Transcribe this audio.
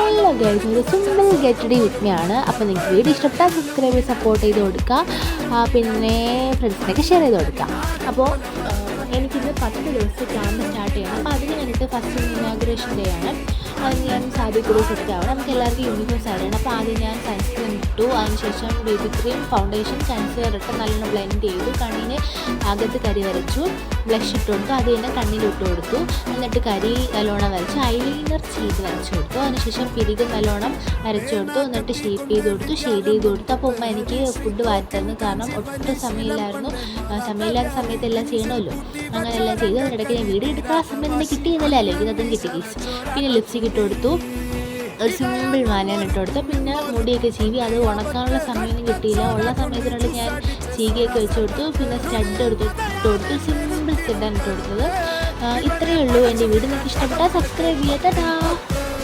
Hello guys, ഒരു simple get ready with me ആണ്. അപ്പോൾ നിങ്ങൾക്ക് വീഡിയോ ഇഷ്ടപ്പെട്ടാൽ സബ്സ്ക്രൈബ് ചെയ്ത് സപ്പോർട്ട് ചെയ്ത് കൊടുക്കുക, പിന്നെ ഫ്രണ്ട്സിനൊക്കെ ഷെയർ ചെയ്ത് കൊടുക്കുക. അപ്പോൾ എനിക്കിത് 10 ദിവസത്തെ ക്യാമ്പ് സ്റ്റാർട്ട് ചെയ്യണം. അപ്പോൾ അതിന് വേണ്ടിയിട്ട് ഫസ്റ്റ് ഇനാഗുറേഷൻ ഡേ ആണ്. അതിന് ഞാൻ സാരി കൂടി സെറ്റ് ആവണം. നമുക്ക് എല്ലാവർക്കും യൂണിഫോം സെറ്റ് ചെയ്യണം. അപ്പോൾ ആദ്യം ഞാൻ സൺസ്ക്രീൻ ഇട്ടു, അതിനുശേഷം ബേബി ക്രീം, ഫൗണ്ടേഷൻ, കൺസീലർ ഇട്ട് നല്ലോണം ബ്ലെൻഡ് ചെയ്തു. കണ്ണിന് അകത്ത് കരി വരച്ചു, ബ്ലഷ് ഇട്ട് കൊടുത്തു, അത് തന്നെ കണ്ണിൽ ഇട്ട് കൊടുത്തു. എന്നിട്ട് കരി നല്ലോണം വരച്ചു, ഐലൈനർ ചെയ്ത് വരച്ചു കൊടുത്തു. അതിനുശേഷം പിരിക് നല്ലോണം വരച്ചു കൊടുത്തു. എന്നിട്ട് ഷേപ്പ് ചെയ്ത് കൊടുത്തു, ഷെയ്ഡ് ചെയ്ത് കൊടുത്തു. അപ്പോൾ ഉമ്മ എനിക്ക് ഫുഡ് വാരിത്തരുന്നു, കാരണം ഒട്ടും സമയമില്ലായിരുന്നു. സമയമില്ലാത്ത സമയത്ത് എല്ലാം ചെയ്യണമല്ലോ, അങ്ങനെ എല്ലാം ചെയ്തു. അതിനിടയ്ക്ക് ഞാൻ വീഡിയോ എടുക്കാൻ സമയം തന്നെ കിട്ടിയിരുന്നില്ല, അല്ലെങ്കിൽ അതും കിട്ടി. പിന്നെ ലിപ്സ്റ്റിക് ഇട്ട് കൊടുത്തു, ഒരു സിമ്പിൾ മാലയാണ് ഇട്ട് കൊടുത്തു. പിന്നെ മുടിയൊക്കെ ചീവി, അത് ഉണക്കാനുള്ള സമയമൊന്നും കിട്ടിയില്ല. ഉള്ള സമയത്തിനുള്ളിൽ ഞാൻ ചീകിയൊക്കെ വെച്ച് കൊടുത്തു. പിന്നെ സ്റ്റഡ് ഇട്ട് കൊടുത്തു, സിമ്പിൾ സ്റ്റഡാണ് ഇട്ട് കൊടുത്തത്. ഇത്രയേ ഉള്ളൂ എൻ്റെ വീഡിയോ. നിങ്ങൾക്ക് ഇഷ്ടപ്പെട്ടാൽ സബ്സ്ക്രൈബ് ചെയ്യാം. ടാ.